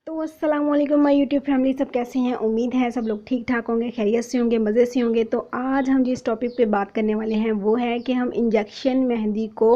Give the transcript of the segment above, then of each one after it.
तो अस्सलाम वालेकुम माय यूट्यूब फैमिली, सब कैसे हैं। उम्मीद है सब लोग ठीक ठाक होंगे, खैरियत से होंगे, मज़े से होंगे। तो आज हम जिस टॉपिक पे बात करने वाले हैं वो है कि हम इंजेक्शन मेहंदी को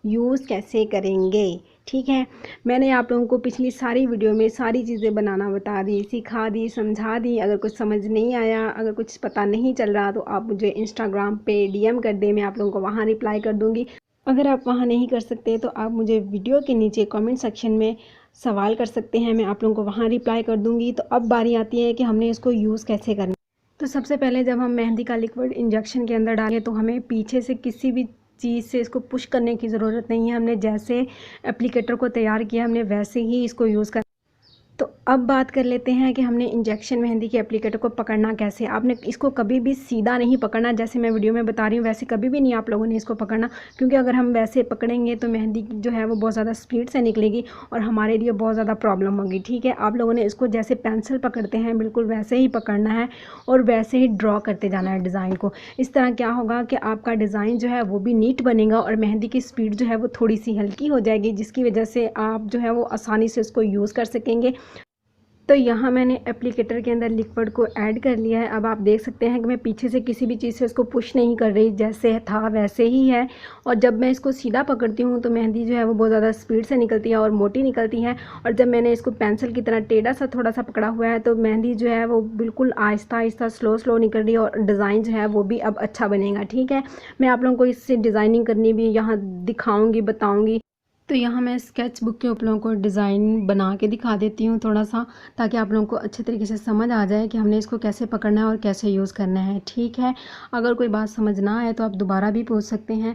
यूज़ कैसे करेंगे। ठीक है, मैंने आप लोगों को पिछली सारी वीडियो में सारी चीज़ें बनाना बता दी, सिखा दी, समझा दी। अगर कुछ समझ नहीं आया, अगर कुछ पता नहीं चल रहा तो आप मुझे इंस्टाग्राम पे डीएम कर दें, मैं आप लोगों को वहाँ रिप्लाई कर दूँगी। अगर आप वहाँ नहीं कर सकते तो आप मुझे वीडियो के नीचे कमेंट सेक्शन में सवाल कर सकते हैं, मैं आप लोगों को वहाँ रिप्लाई कर दूँगी। तो अब बारी आती है कि हमने इसको यूज़ कैसे करना। तो सबसे पहले जब हम मेहंदी का लिक्विड इंजेक्शन के अंदर डालें तो हमें पीछे से किसी भी चीज़ से इसको पुश करने की ज़रूरत नहीं है। हमने जैसे एप्लीकेटर को तैयार किया हमने वैसे ही इसको यूज़ करना। तो अब बात कर लेते हैं कि हमने इंजेक्शन मेहंदी के एप्लीकेटर को पकड़ना कैसे। आपने इसको कभी भी सीधा नहीं पकड़ना, जैसे मैं वीडियो में बता रही हूँ वैसे कभी भी नहीं आप लोगों ने इसको पकड़ना, क्योंकि अगर हम वैसे पकड़ेंगे तो मेहंदी जो है वो बहुत ज़्यादा स्पीड से निकलेगी और हमारे लिए बहुत ज़्यादा प्रॉब्लम होगी। ठीक है, आप लोगों ने इसको जैसे पेंसिल पकड़ते हैं बिल्कुल वैसे ही पकड़ना है और वैसे ही ड्रॉ करते जाना है डिज़ाइन को। इस तरह क्या होगा कि आपका डिज़ाइन जो है वो भी नीट बनेगा और मेहंदी की स्पीड जो है वो थोड़ी सी हल्की हो जाएगी, जिसकी वजह से आप जो है वो आसानी से इसको यूज़ कर सकेंगे। तो यहाँ मैंने एप्लीकेटर के अंदर लिक्विड को ऐड कर लिया है। अब आप देख सकते हैं कि मैं पीछे से किसी भी चीज़ से इसको पुश नहीं कर रही, जैसे था वैसे ही है। और जब मैं इसको सीधा पकड़ती हूँ तो मेहंदी जो है वो बहुत ज़्यादा स्पीड से निकलती है और मोटी निकलती है। और जब मैंने इसको पेंसिल की तरह टेढ़ा सा थोड़ा सा पकड़ा हुआ है तो मेहंदी जो है वो बिल्कुल आहिस्ता आहिस्ता स्लो निकल रही है और डिज़ाइन जो है वो भी अब अच्छा बनेगा। ठीक है, मैं आप लोगों को इससे डिज़ाइनिंग करनी भी यहाँ दिखाऊँगी, बताऊँगी। तो यहाँ मैं स्केच बुक के ऊपर लोगों को डिज़ाइन बना के दिखा देती हूँ थोड़ा सा, ताकि आप लोगों को अच्छे तरीके से समझ आ जाए कि हमने इसको कैसे पकड़ना है और कैसे यूज़ करना है। ठीक है, अगर कोई बात समझ ना आए तो आप दोबारा भी पूछ सकते हैं।